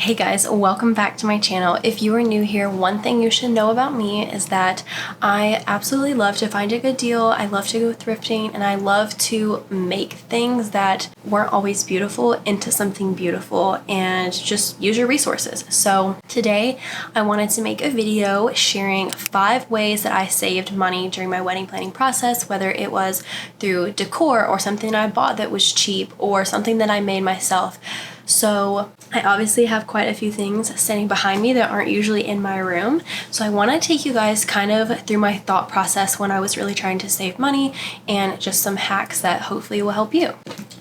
Hey guys, welcome back to my channel. If you are new here, one thing you should know about me is that I absolutely love to find a good deal, I love to go thrifting, and I love to make things that weren't always beautiful into something beautiful and just use your resources. So today I wanted to make a video sharing 5 ways that I saved money during my wedding planning process, whether it was through decor or something I bought that was cheap or something that I made myself. So I obviously have quite a few things standing behind me that aren't usually in my room. So I want to take you guys kind of through my thought process when I was really trying to save money and just some hacks that hopefully will help you.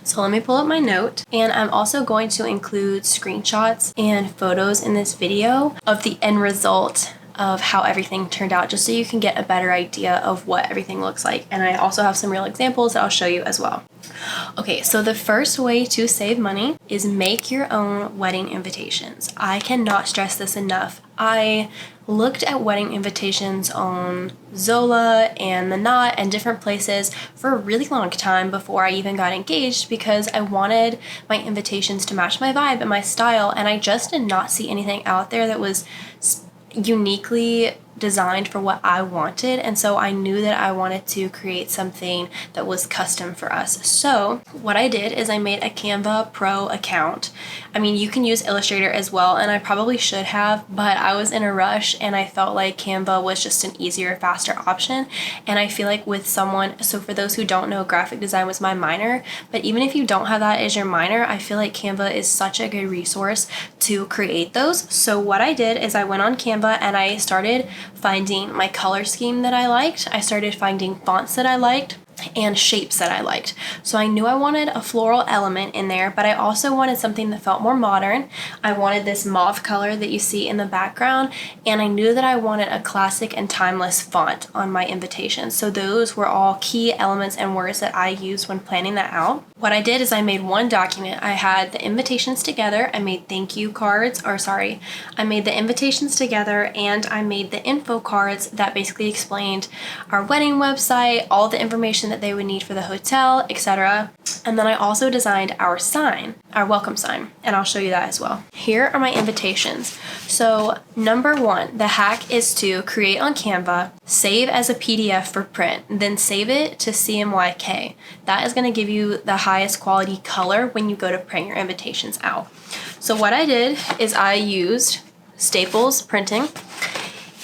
So let me pull up my note, and I'm also going to include screenshots and photos in this video of the end result of how everything turned out, just so you can get a better idea of what everything looks like. And I also have some real examples that I'll show you as well. Okay, so the first way to save money is make your own wedding invitations. I cannot stress this enough. I looked at wedding invitations on Zola and The Knot and different places for a really long time before I even got engaged, because I wanted my invitations to match my vibe and my style, and I just did not see anything out there that was uniquely designed for what I wanted, and so I knew that I wanted to create something that was custom for us. So what I did is I made a Canva Pro account. I mean, you can use Illustrator as well, and I probably should have, but I was in a rush and I felt like Canva was just an easier, faster option. And I feel like with someone, so for those who don't know, graphic design was my minor, but even if you don't have that as your minor, I feel like Canva is such a good resource to create those. So what I did is I went on Canva and I started finding my color scheme that I liked. I started finding fonts that I liked and shapes that I liked. So I knew I wanted a floral element in there, but I also wanted something that felt more modern. I wanted this mauve color that you see in the background, and I knew that I wanted a classic and timeless font on my invitation. So those were all key elements and words that I used when planning that out. What I did is I made one document. I had the invitations together, I made I made the invitations together, and I made the info cards that basically explained our wedding website, all the information that they would need for the hotel, etc. And then I also designed our sign, our welcome sign, and I'll show you that as well. Here are my invitations. So number 1, the hack is to create on Canva, save as a PDF for print, then save it to CMYK. That is going to give you the highest quality color when you go to print your invitations out. So what I did is I used Staples printing,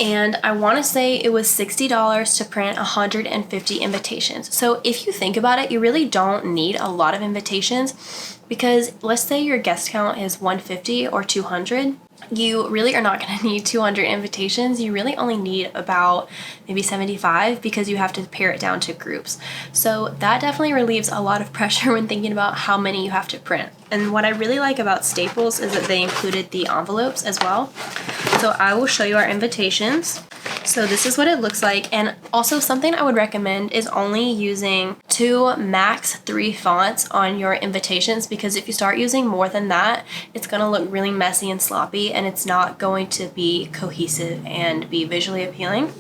and I want to say it was $60 to print 150 invitations. So if you think about it, you really don't need a lot of invitations, because let's say your guest count is 150 or 200. You really are not going to need 200 invitations. You really only need about maybe 75, because you have to pare it down to groups. So that definitely relieves a lot of pressure when thinking about how many you have to print. And what I really like about Staples is that they included the envelopes as well. So I will show you our invitations. So this is what it looks like, and also something I would recommend is only using 2, max 3 fonts on your invitations, because if you start using more than that, it's going to look really messy and sloppy, and it's not going to be cohesive and be visually appealing.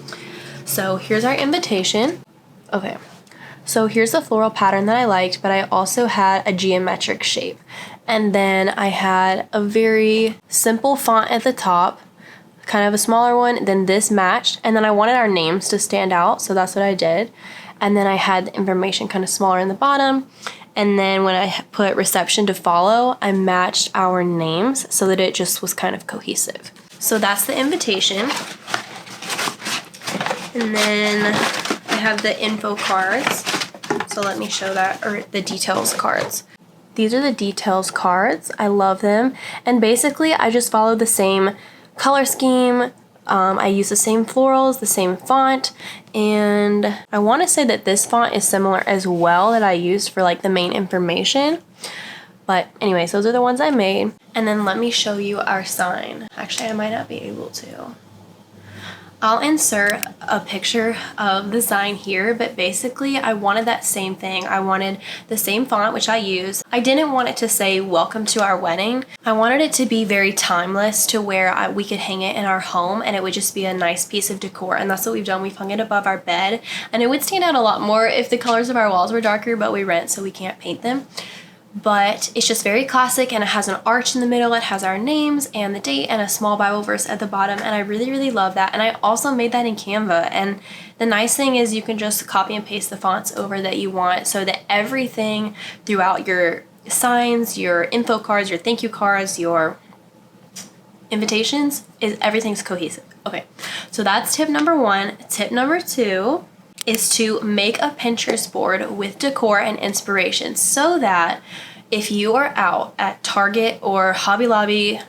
So here's our invitation. Okay, so here's the floral pattern that I liked, but I also had a geometric shape. And then I had a very simple font at the top, kind of a smaller one, then this matched, and then I wanted our names to stand out, so that's what I did. And then I had the information kind of smaller in the bottom, and then when I put reception to follow, I matched our names so that it just was kind of cohesive. So that's the invitation. And then I have the info cards, so let me show that, or the details cards. These are the details cards. I love them, and basically I just follow the same color scheme. I use the same florals, the same font, and I want to say that this font is similar as well that I used for like the main information. But anyways, those are the ones I made. And then let me show you our sign. Actually, I might not be able to. I'll insert a picture of the sign here, but basically I wanted that same thing. I wanted the same font, which I use. I didn't want it to say welcome to our wedding. I wanted it to be very timeless, to where we could hang it in our home and it would just be a nice piece of decor, and that's what we've done. We've hung it above our bed, and it would stand out a lot more if the colors of our walls were darker, but we rent so we can't paint them. but it's just very classic, and it has an arch in the middle. It has our names and the date and a small Bible verse at the bottom, and I really, really love that. And I also made that in Canva, and the nice thing is you can just copy and paste the fonts over that you want, so that everything throughout your signs, your info cards, your thank you cards, your invitations, everything's cohesive. Okay, so that's tip number 1. Tip number 2 is to make a Pinterest board with decor and inspiration, so that if you are out at Target or Hobby Lobby,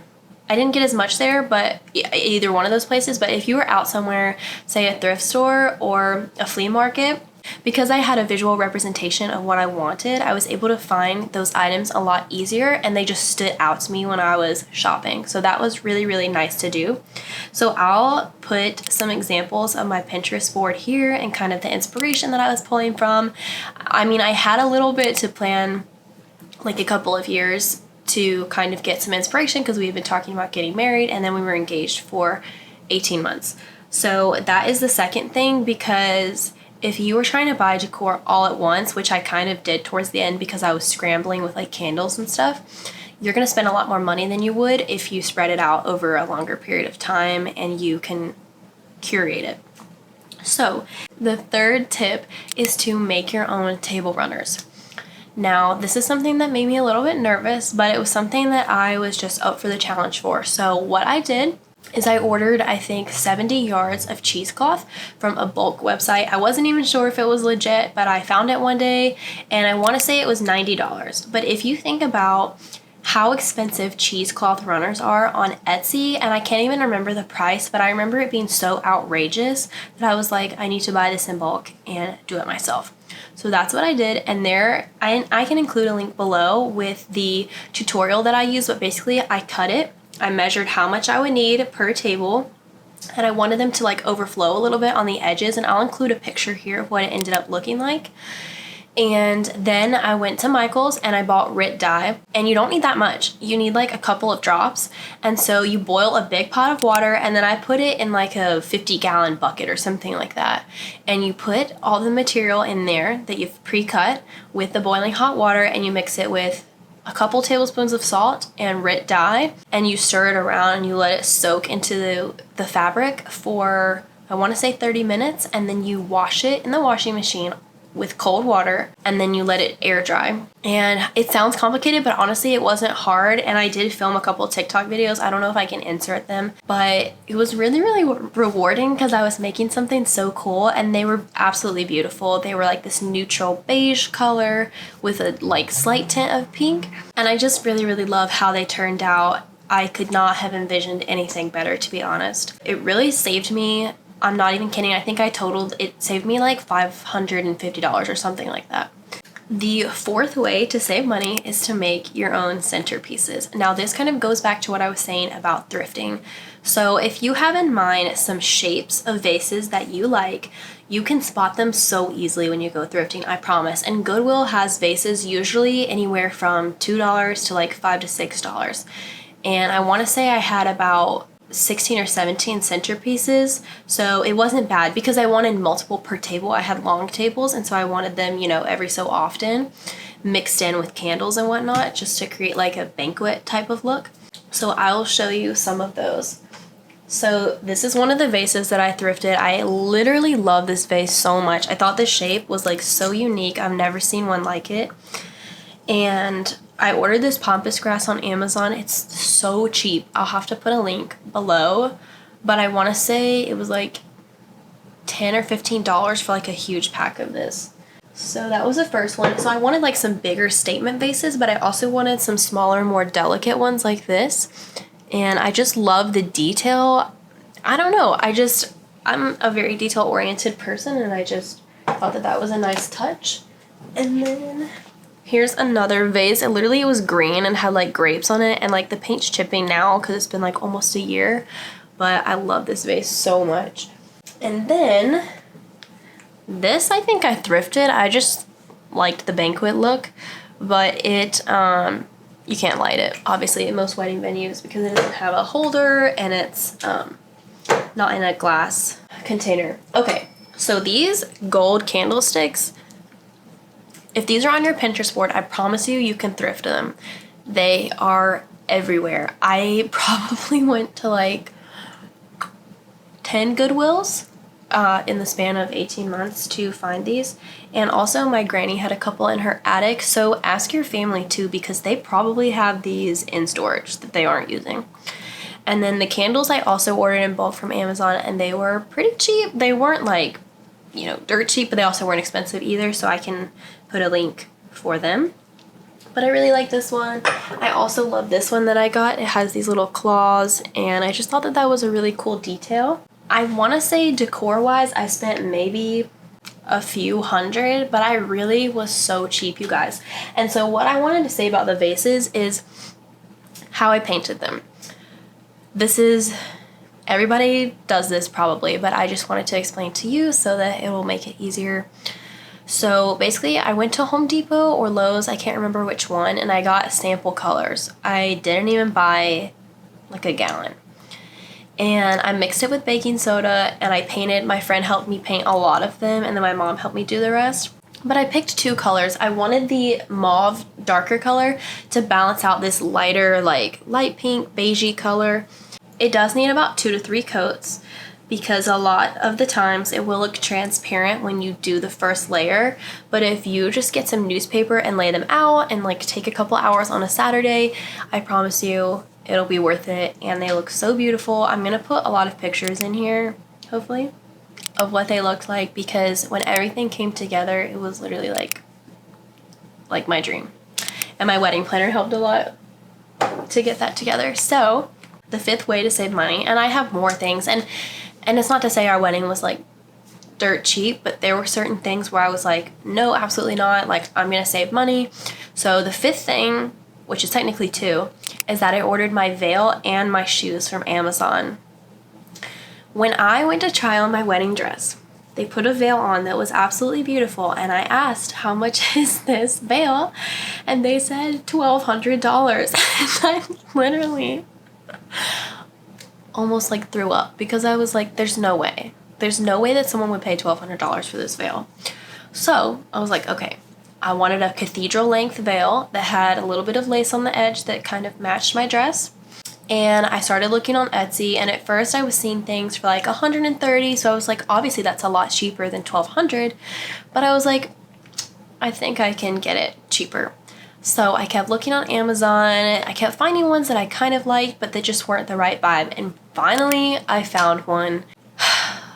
I didn't get as much there, but either one of those places, but if you were out somewhere, say a thrift store or a flea market, because I had a visual representation of what I wanted, I was able to find those items a lot easier, and they just stood out to me when I was shopping. So that was really, really nice to do. So I'll put some examples of my Pinterest board here and kind of the inspiration that I was pulling from. I mean, I had a little bit to plan, like a couple of years to kind of get some inspiration, because we've been talking about getting married, and then we were engaged for 18 months. So that is the second thing, because if you were trying to buy decor all at once, which I kind of did towards the end because I was scrambling with like candles and stuff, you're going to spend a lot more money than you would if you spread it out over a longer period of time and you can curate it. So the third tip is to make your own table runners. Now, this is something that made me a little bit nervous, but it was something that I was just up for the challenge for. So what I did is I ordered, I think, 70 yards of cheesecloth from a bulk website. I wasn't even sure if it was legit, but I found it one day, and I want to say it was $90. But if you think about how expensive cheesecloth runners are on Etsy, and I can't even remember the price, but I remember it being so outrageous that I was like, I need to buy this in bulk and do it myself. So that's what I did, and there, I can include a link below with the tutorial that I used, but basically I cut it. I measured how much I would need per table, and I wanted them to like overflow a little bit on the edges, and I'll include a picture here of what it ended up looking like. And then I went to Michael's and I bought RIT dye, and you don't need that much. You need like a couple of drops, and so you boil a big pot of water, and then I put it in like a 50-gallon bucket or something like that, and you put all the material in there that you've pre-cut with the boiling hot water, and you mix it with a couple tablespoons of salt and RIT dye, and you stir it around and you let it soak into the fabric for, I want to say 30 minutes, and then you wash it in the washing machine with cold water, and then you let it air dry. And it sounds complicated, but honestly it wasn't hard, and I did film a couple of TikTok videos. I don't know if I can insert them, but it was really, really rewarding because I was making something so cool, and they were absolutely beautiful. They were like this neutral beige color with a like slight tint of pink, and I just really, really love how they turned out. I could not have envisioned anything better, to be honest. It really saved me, I'm not even kidding, I think I totaled, it saved me like $550 or something like that. The fourth way to save money is to make your own centerpieces. Now this kind of goes back to what I was saying about thrifting. So if you have in mind some shapes of vases that you like, you can spot them so easily when you go thrifting, I promise. And Goodwill has vases usually anywhere from $2 to like $5 to $6. And I want to say I had about 16 or 17 centerpieces, so it wasn't bad because I wanted multiple per table. I had long tables, and so I wanted them, you know, every so often mixed in with candles and whatnot, just to create like a banquet type of look. So I'll show you some of those. So this is one of the vases that I thrifted. I literally love this vase so much. I thought the shape was like so unique. I've never seen one like it. And I ordered this pampas grass on Amazon. It's so cheap. I'll have to put a link below, but I want to say it was like $10 or $15 for like a huge pack of this. So that was the first one. So I wanted like some bigger statement vases, but I also wanted some smaller, more delicate ones like this. And I just love the detail. I don't know. I'm a very detail-oriented person, and I just thought that that was a nice touch. And then here's another vase. It was green and had like grapes on it, and like the paint's chipping now because it's been like almost a year, but I love this vase so much. And then this, I think I thrifted. I just liked the banquet look, but it you can't light it obviously in most wedding venues because it doesn't have a holder, and it's not in a glass container. Okay, so these gold candlesticks, If these are on your Pinterest board, I promise you can thrift them. They are everywhere. I probably went to like 10 Goodwills in the span of 18 months to find these. And also my granny had a couple in her attic, so ask your family too, because they probably have these in storage that they aren't using. And then the candles I also ordered in bulk from Amazon, and they were pretty cheap. They weren't like, you know, dirt cheap, but they also weren't expensive either, so I can put a link for them. But I really like this one. I also love this one that I got. It has these little claws, and I just thought that that was a really cool detail. I want to say decor-wise, I spent maybe a few hundred, but I really was so cheap, you guys. And so what I wanted to say about the vases is how I painted them. This is, everybody does this probably, but I just wanted to explain to you so that it will make it easier. So basically I went to Home Depot or Lowe's, I can't remember which one, and I got sample colors. I didn't even buy like a gallon. And I mixed it with baking soda and I painted. My friend helped me paint a lot of them, and then my mom helped me do the rest. But I picked two colors. I wanted the mauve darker color to balance out this lighter, like light pink, beigey color. It does need about 2 to 3 coats because a lot of the times it will look transparent when you do the first layer. But if you just get some newspaper and lay them out and like take a couple hours on a Saturday, I promise you it'll be worth it, and they look so beautiful. I'm gonna put a lot of pictures in here, hopefully, of what they looked like, because when everything came together, it was literally like my dream. And my wedding planner helped a lot to get that together. So the 5th way to save money, and I have more things, and it's not to say our wedding was like dirt cheap, but there were certain things where I was like, no, absolutely not, like I'm gonna save money. So the 5th thing, which is technically 2, is that I ordered my veil and my shoes from Amazon. When I went to try on my wedding dress, they put a veil on that was absolutely beautiful, and I asked, how much is this veil? And they said $1,200. And I literally almost like threw up, because I was like, there's no way. There's no way that someone would pay $1,200 for this veil. So I was like, okay. I wanted a cathedral length veil that had a little bit of lace on the edge that kind of matched my dress. And I started looking on Etsy, and at first I was seeing things for like $130, so I was like, obviously that's a lot cheaper than $1,200, but I was like, I think I can get it cheaper. So I kept looking on Amazon. I kept finding ones that I kind of liked, but they just weren't the right vibe. And finally I found one.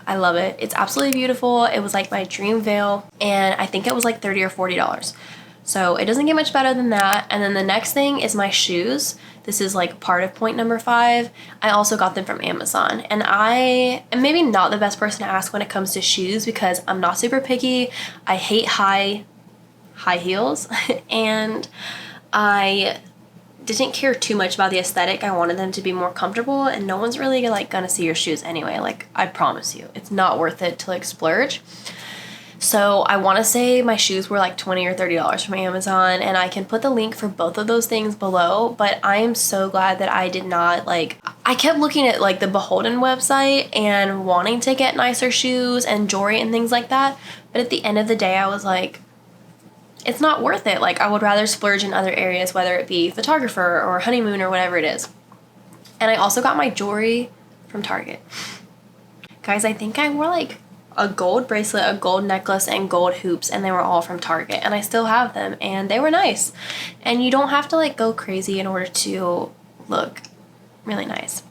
I love it. It's absolutely beautiful. It was like my dream veil, and I think it was like $30 or $40. So it doesn't get much better than that. And then the next thing is my shoes. This is like part of point number 5. I also got them from Amazon, and I am maybe not the best person to ask when it comes to shoes because I'm not super picky. I hate high heels and I didn't care too much about the aesthetic. I wanted them to be more comfortable, and no one's really like gonna see your shoes anyway. Like, I promise you, it's not worth it to like splurge. So I want to say my shoes were like $20 or $30 from Amazon, and I can put the link for both of those things below. But I am so glad that I did not I kept looking at like the Beholden website and wanting to get nicer shoes and jewelry and things like that. But at the end of the day, I was like, it's not worth it. Like, I would rather splurge in other areas, whether it be photographer or honeymoon or whatever it is. And I also got my jewelry from Target. Guys, I think I wore like a gold bracelet, a gold necklace, and gold hoops, and they were all from Target, and I still have them, and they were nice. And you don't have to like go crazy in order to look really nice.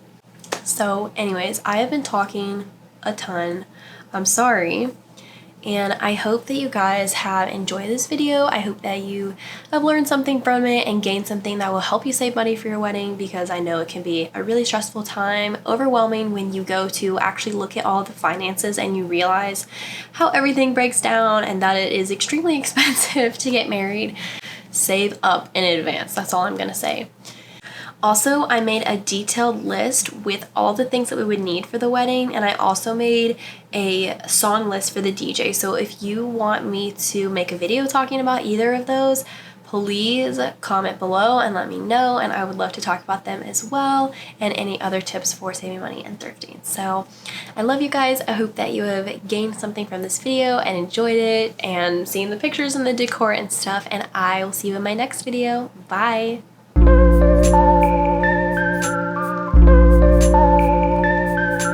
So anyways, I have been talking a ton. I'm sorry. And I hope that you guys have enjoyed this video. I hope that you have learned something from it and gained something that will help you save money for your wedding, because I know it can be a really stressful time, overwhelming when you go to actually look at all the finances and you realize how everything breaks down and that it is extremely expensive to get married. Save up in advance. That's all I'm gonna say. Also, I made a detailed list with all the things that we would need for the wedding, and I also made a song list for the DJ. So if you want me to make a video talking about either of those, please comment below and let me know, and I would love to talk about them as well, and any other tips for saving money and thrifting. So I love you guys. I hope that you have gained something from this video and enjoyed it and seen the pictures and the decor and stuff, and I will see you in my next video. Bye.